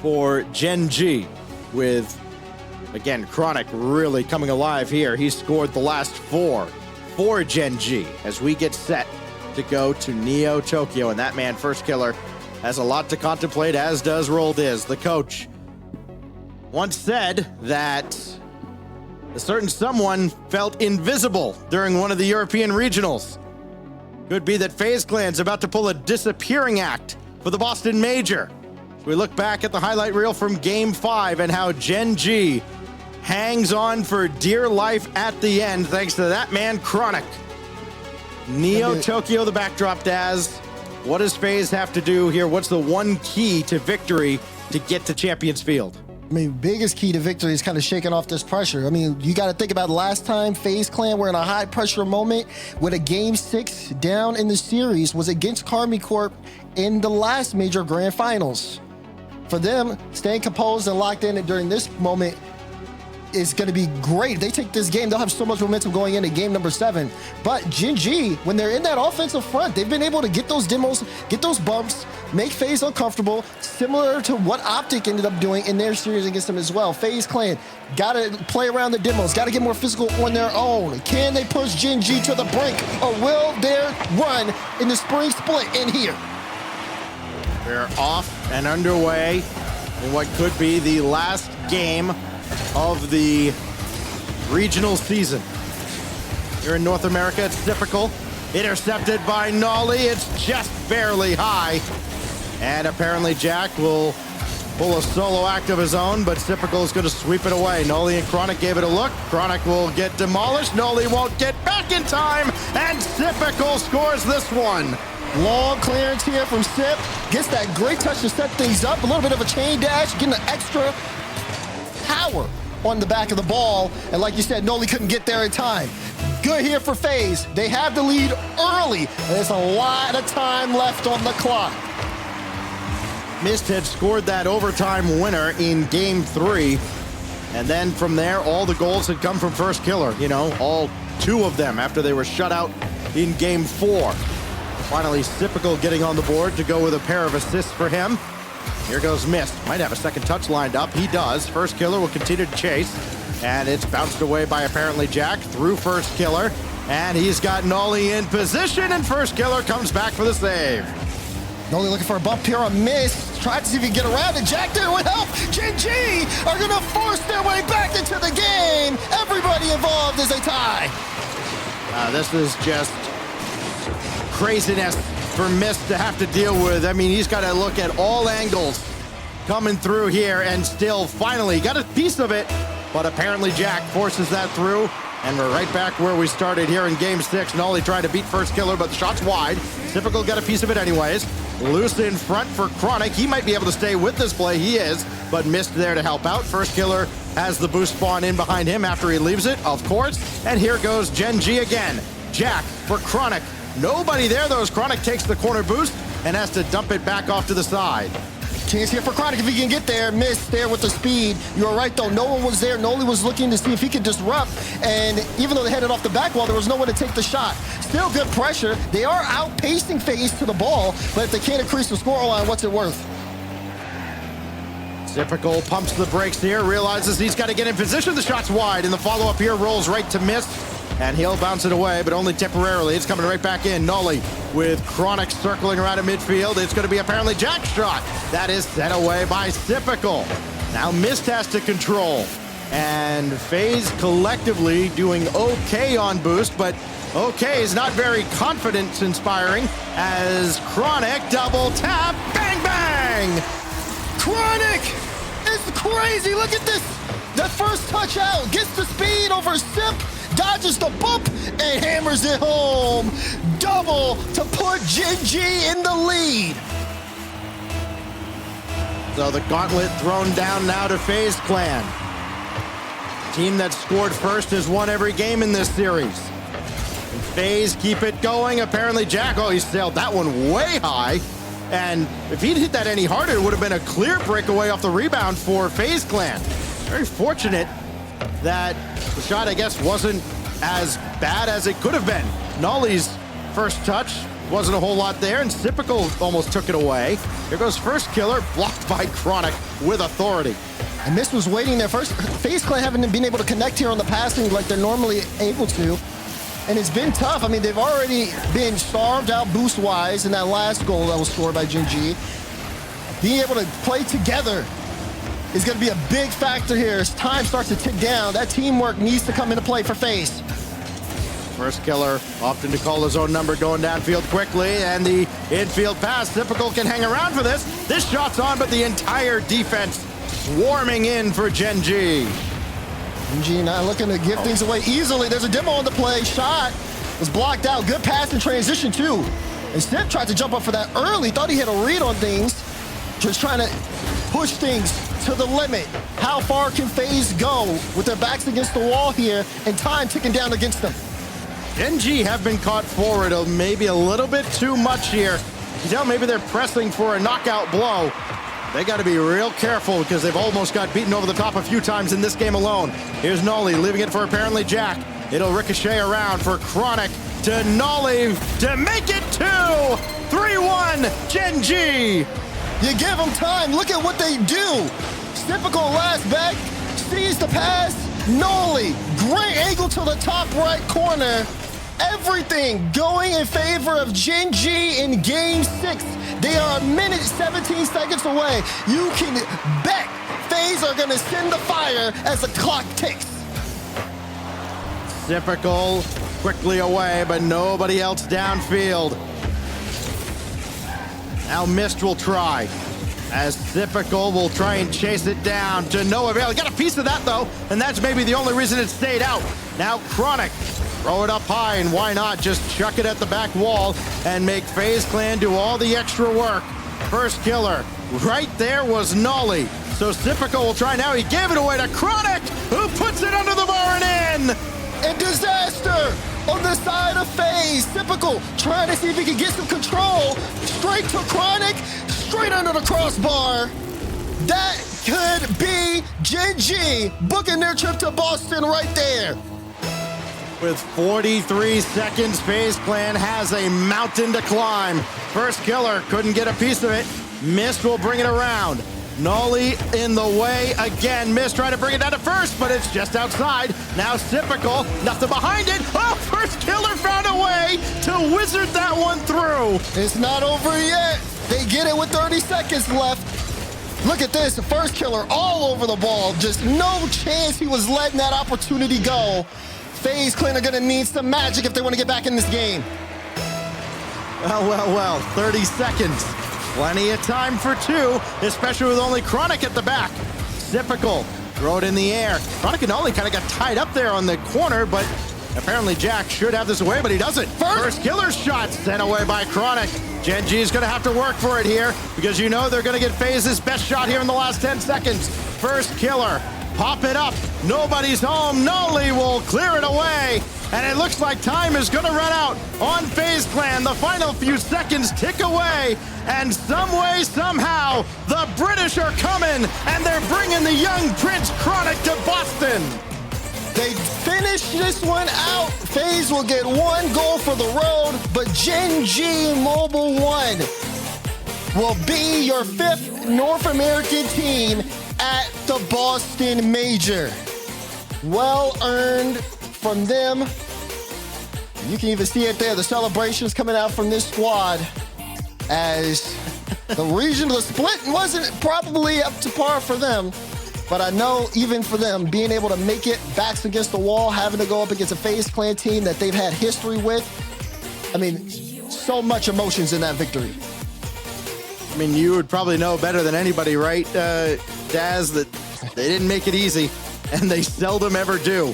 for Gen G, with, again, Chronic really coming alive here. He scored the last 4 for Gen G as we get set to go to Neo Tokyo, and that man, first killer, has a lot to contemplate, as does Roldiz. The coach once said that a certain someone felt invisible during one of the European regionals. Could be that FaZe Clan's about to pull a disappearing act for the Boston Major. We look back at the highlight reel from Game 5 and how Gen G hangs on for dear life at the end, thanks to that man, Chronic. Neo Tokyo, the backdrop, Daz. What does FaZe have to do here? What's the one key to victory to get to Champions Field? I mean, biggest key to victory is kind of shaking off this pressure. I mean, you got to think about last time FaZe Clan were in a high pressure moment with a game 6 down in the series was against Karmi Corp in the last major grand finals. For them, staying composed and locked in during this moment is going to be great. If they take this game, they'll have so much momentum going into game number 7. But GENG, when they're in that offensive front, they've been able to get those demos, get those bumps, make FaZe uncomfortable, similar to what Optic ended up doing in their series against them as well. FaZe Clan got to play around the demos, got to get more physical on their own. Can they push GENG to the brink, or will their run in the spring split end here? We're off and underway in what could be the last game of the regional season. Here in North America, it's typical. Intercepted by Nolly. It's just barely high. And apparently Jack will pull a solo act of his own, but Typical is going to sweep it away. Nolly and Chronic gave it a look. Chronic will get demolished. Nolly won't get back in time, and Typical scores this one. Long clearance here from Sip. Gets that great touch to set things up. A little bit of a chain dash, getting an extra power on the back of the ball. And like you said, Nolly couldn't get there in time. Good here for FaZe. They have the lead early, and there's a lot of time left on the clock. Mist had scored that overtime winner in game 3. And then from there, all the goals had come from First Killer. You know, all 2 of them after they were shut out in game 4. Finally, Typical getting on the board to go with a pair of assists for him. Here goes Mist. Might have a second touch lined up. He does. First Killer will continue to chase. And it's bounced away by apparently Jack through First Killer. And he's got Nolly in position, and First Killer comes back for the save. Nolly looking for a bump here on Mist. Tried to see if he can get around it. Jack there with help. GENG are going to force their way back into the game. Everybody involved is a tie. This is just craziness for Mist to have to deal with. I mean, he's got to look at all angles coming through here, and still finally got a piece of it. But apparently Jack forces that through, and we're right back where we started here in game 6. Nolly trying to beat First Killer, but the shot's wide. Typical got a piece of it anyways. Loose in front for Chronic. He might be able to stay with this play. He is, but Mist there to help out. First Killer has the boost spawn in behind him after he leaves it, of course. And here goes GENG again. Jack for Chronic. Nobody there, though, as Chronic takes the corner boost and has to dump it back off to the side. Chance here for Chronic if he can get there. Mist there with the speed. You were right, though. No one was there. Nolly was looking to see if he could disrupt. And even though they headed off the back wall, there was no one to take the shot. Still good pressure. They are outpacing FaZe to the ball, but if they can't increase the scoreline, what's it worth? Typical pumps the brakes here, realizes he's got to get in position. The shot's wide, and the follow-up here rolls right to Mist. And he'll bounce it away, but only temporarily. It's coming right back in. Nolly with Chronic circling around in midfield. It's going to be apparently Jack's shot. That is set away by Typical. Now Mist has to control. And FaZe collectively doing okay on boost, but okay is not very confidence-inspiring as Chronic double tap, bang, bang! Chronic is crazy. Look at this. That first touch out gets the speed over Sip. Dodges the bump and hammers it home. Double to put GENG in the lead. So the gauntlet thrown down now to FaZe Clan. Team that scored first has won every game in this series. And FaZe keep it going. Apparently Jack, he sailed that one way high. And if he'd hit that any harder, it would have been a clear breakaway off the rebound for FaZe Clan. Very fortunate that the shot, I guess, wasn't as bad as it could have been. Nolly's first touch wasn't a whole lot there, and Typical almost took it away. Here goes First Killer, blocked by Chronic with authority. And Mist was waiting there first. FaZe Clan haven't been able to connect here on the passing like they're normally able to. And it's been tough. I mean, they've already been starved out boost-wise in that last goal that was scored by GENG. Being able to play together is going to be a big factor here as time starts to tick down. That teamwork needs to come into play for FaZe. First Killer opting to call his own number, going downfield quickly, and the infield pass. Typical can hang around for this. This shot's on, but the entire defense swarming in for GENG. GENG not looking to give things away easily. There's a demo on the play. Shot was blocked out. Good pass in transition, too. And Sip tried to jump up for that early. Thought he had a read on things. Just trying to push things to the limit. How far can FaZe go with their backs against the wall here and time ticking down against them? GENG have been caught forward maybe a little bit too much here. You tell maybe they're pressing for a knockout blow. They got to be real careful because they've almost got beaten over the top a few times in this game alone. Here's Nolly leaving it for apparently Jack. It'll ricochet around for Chronic to Nolly to make it 2-3-1 GENG. You give them time. Look at what they do. Typical last back, sees the pass. Nolly, great angle to the top right corner. Everything going in favor of GENG in game 6. They are a minute 17 seconds away. You can bet FaZe are gonna send the fire as the clock ticks. Typical quickly away, but nobody else downfield. Now Mist will try, as Typical will try and chase it down to no avail. He got a piece of that though, and that's maybe the only reason it stayed out. Now Chronic, throw it up high, and why not just chuck it at the back wall and make FaZe Clan do all the extra work. First killer, right there was Nolly. So Typical will try now. He gave it away to Chronic, who puts it under the bar and in. And disaster on the side of FaZe. Typical trying to see if he can get some control. Straight to Chronic, straight under the crossbar. That could be GENG booking their trip to Boston right there. With 43 seconds, FaZe Clan has a mountain to climb. First killer couldn't get a piece of it. Mist will bring it around. Nolly in the way again. Mist trying to bring it down to first, but it's just outside. Now Typical, nothing behind it. Oh, first killer found a way to wizard that one through. It's not over yet. They get it with 30 seconds left. Look at this, first killer all over the ball. Just no chance he was letting that opportunity go. FaZe Clan are gonna need some magic if they want to get back in this game. Well, 30 seconds. Plenty of time for two, especially with only Chronic at the back. Typical, throw it in the air. Chronic and Nolly kind of got tied up there on the corner, but apparently Jack should have this away, but he doesn't. First killer shot sent away by Chronic. GENG is gonna have to work for it here because you know they're gonna get FaZe's best shot here in the last 10 seconds. First killer, pop it up. Nobody's home. Nolly will clear it away. And it looks like time is going to run out on FaZe Clan. The final few seconds tick away. And some way, somehow, the British are coming. And they're bringing the young Prince Chronic to Boston. They finish this one out. FaZe will get one goal for the road. But GENG Mobile 1 will be your 5th North American team at the Boston Major. Well earned from them. You can even see it there, the celebrations coming out from this squad as the regional split wasn't probably up to par for them. But I know even for them, being able to make it backs against the wall, having to go up against a FaZe Clan team that they've had history with, I mean, so much emotions in that victory. I mean, you would probably know better than anybody, right, Daz, that they didn't make it easy, and they seldom ever do.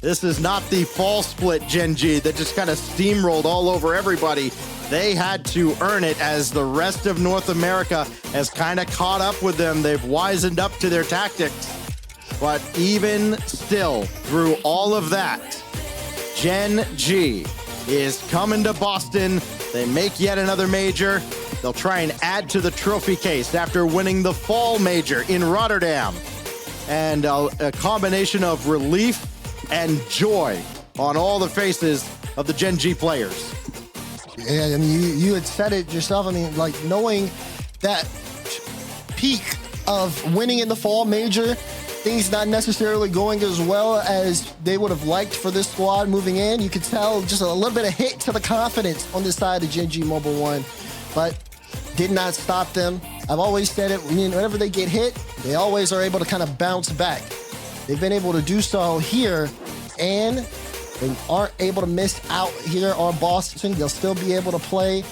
This is not the fall split GENG that just kind of steamrolled all over everybody. They had to earn it as the rest of North America has kind of caught up with them. They've wisened up to their tactics. But even still, through all of that, GENG is coming to Boston. They make yet another major. They'll try and add to the trophy case after winning the fall major in Rotterdam. And a combination of relief and joy on all the faces of the GENG players. Yeah, I mean, you had said it yourself. I mean, like, knowing that peak of winning in the fall major, things not necessarily going as well as they would have liked for this squad moving in. You could tell just a little bit of hit to the confidence on this side of GENG Mobile 1, but did not stop them. I've always said it, whenever they get hit, they always are able to kind of bounce back. They've been able to do so here, and they aren't able to miss out here on Boston. They'll still be able to play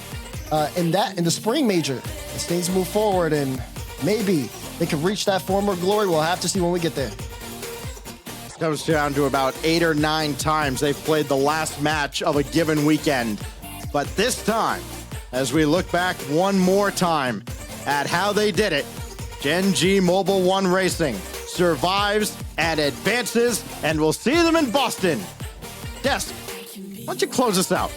in the spring major as things move forward, and maybe they can reach that former glory. We'll have to see when we get there. Comes down to about 8 or 9 times they've played the last match of a given weekend. But this time, as we look back one more time at how they did it, GENG Mobile 1 Racing survives and advances, and we'll see them in Boston. Desk, why don't you close us out?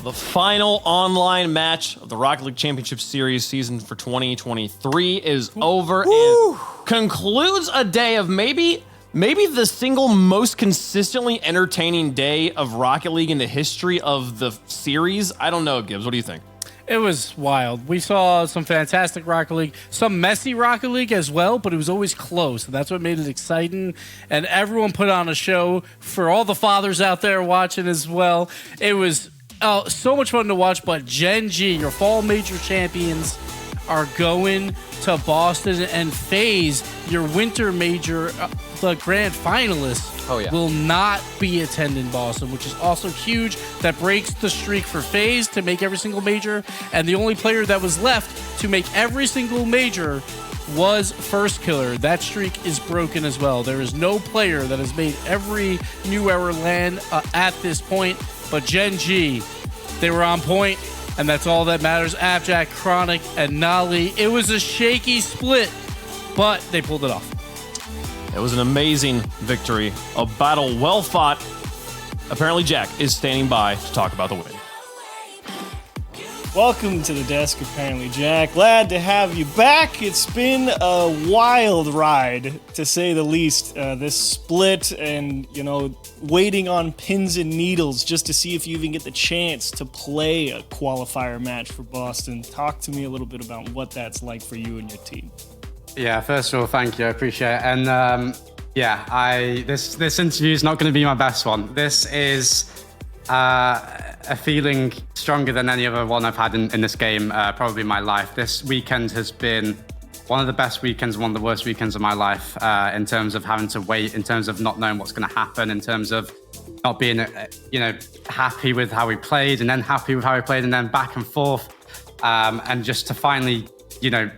The final online match of the Rocket League Championship Series season for 2023 is over and concludes a day of maybe the single most consistently entertaining day of Rocket League in the history of the series. I don't know, Gibbs. What do you think? It was wild. We saw some fantastic Rocket League, some messy Rocket League as well, but it was always close. That's what made it exciting. And everyone put on a show for all the fathers out there watching as well. It was so much fun to watch, but GENG, your fall major champions, are going to Boston, and FaZe, your winter major, the grand finalists, will not be attending Boston, which is also huge. That breaks the streak for FaZe to make every single major, and the only player that was left to make every single major was First Killer. That streak is broken as well. There is no player that has made every New Era land at this point, but GENG, they were on point, and that's all that matters. Abjack, Chronic, and Nolly. It was a shaky split, but they pulled it off. It was an amazing victory, a battle well fought. Apparently Jack is standing by to talk about the win. Welcome to the desk, apparently, Jack. Glad to have you back. It's been a wild ride, to say the least. This split and, waiting on pins and needles just to see if you even get the chance to play a qualifier match for Boston. Talk to me a little bit about what that's like for you and your team. Yeah, first of all, thank you. I appreciate it. And this interview is not going to be my best one. This is a feeling stronger than any other one I've had in this game, probably in my life. This weekend has been one of the best weekends, one of the worst weekends of my life, in terms of having to wait, in terms of not knowing what's going to happen, in terms of not being, happy with how we played, and then happy with how we played, and then back and forth, and just to finally,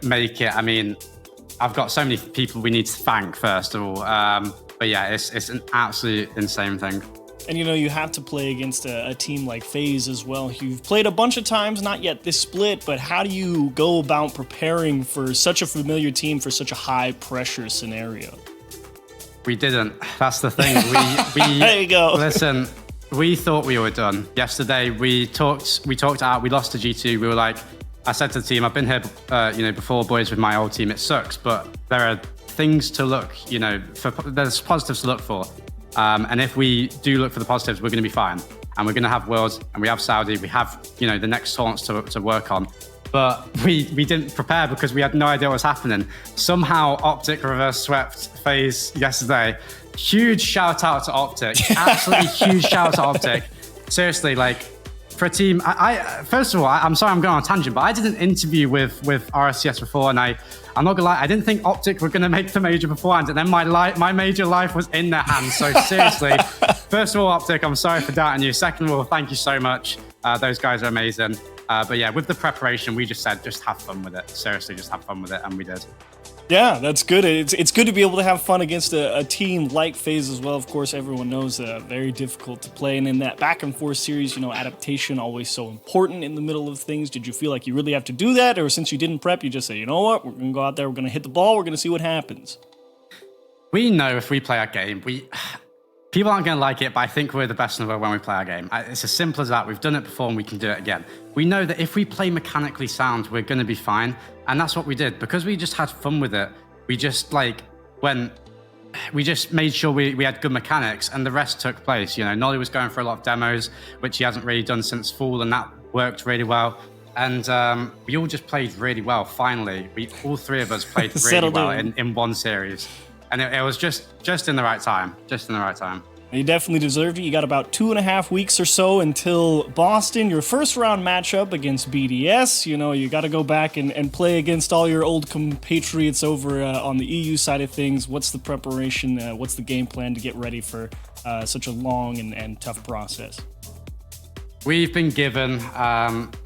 make it. I mean, I've got so many people we need to thank, first of all. But yeah, it's an absolutely insane thing. And you have to play against a team like FaZe as well. You've played a bunch of times, not yet this split, but how do you go about preparing for such a familiar team for such a high pressure scenario? We didn't. That's the thing. We there you go. Listen, we thought we were done. Yesterday we talked out, we lost to G2. We were like, I said to the team, I've been here, before, boys, with my old team. It sucks, but there are things to look, there's positives to look for. And if we do look for the positives, we're going to be fine. And we're going to have Worlds, and we have Saudi, we have, the next tournaments to work on. But we didn't prepare because we had no idea what was happening. Somehow Optic reverse swept FaZe yesterday. Huge shout out to Optic. Absolutely huge shout out to Optic. Seriously, for a team, I first of all, I'm sorry I'm going on a tangent, but I did an interview with RLCS before, and I'm not gonna lie, I didn't think Optic were gonna make the major beforehand, and then my major life was in their hands. So seriously, first of all, Optic, I'm sorry for doubting you. Second of all, thank you so much. Those guys are amazing. But yeah, with the preparation, we just said, just have fun with it. Seriously, just have fun with it, and we did. Yeah, that's good. It's good to be able to have fun against a team like FaZe as well. Of course, everyone knows very difficult to play. And in that back and forth series, adaptation always so important in the middle of things. Did you feel like you really have to do that? Or since you didn't prep, you just say, you know what, we're going to go out there, we're going to hit the ball, we're going to see what happens? We know if we play our game, people aren't going to like it, but I think we're the best in the world when we play our game. It's as simple as that. We've done it before and we can do it again. We know that if we play mechanically sound, we're going to be fine. And that's what we did. Because we just had fun with it, we just made sure we had good mechanics, and the rest took place. Nolly was going for a lot of demos, which he hasn't really done since fall, and that worked really well. And we all just played really well, finally. All three of us played really well in one series. And it was just in the right time, You definitely deserved it. You got about 2.5 weeks or so until Boston, your first round matchup against BDS. You got to go back and play against all your old compatriots over on the EU side of things. What's the preparation? What's the game plan to get ready for such a long and tough process? We've been given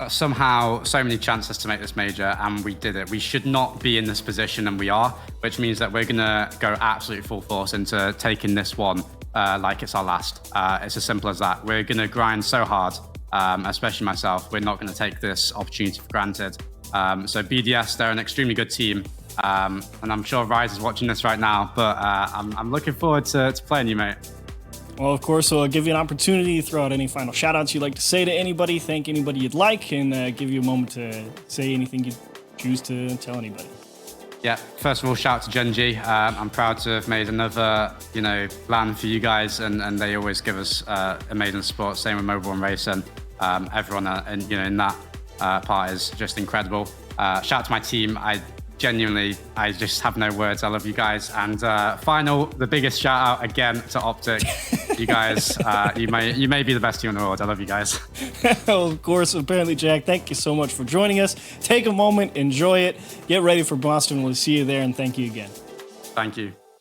somehow so many chances to make this major, and we did it. We should not be in this position, and we are, which means that we're going to go absolutely full force into taking this one like it's our last. It's as simple as that. We're going to grind so hard, especially myself. We're not going to take this opportunity for granted. So BDS, they're an extremely good team, and I'm sure Rise is watching this right now, but I'm looking forward to playing you, mate. Well, of course, so I'll give you an opportunity to throw out any final shout-outs you'd like to say to anybody, thank anybody you'd like, and give you a moment to say anything you choose to tell anybody. Yeah, first of all, shout out to GENG. I'm proud to have made another, LAN for you guys, and they always give us amazing support. Same with Mobile and Racing. Everyone in that part is just incredible. Shout out to my team. I just have no words. I love you guys. And the biggest shout out again to Optic. You guys, you may be the best team in the world. I love you guys. Well, of course, apparently, Jack, thank you so much for joining us. Take a moment, enjoy it, get ready for Boston. We'll see you there, and thank you again. Thank you.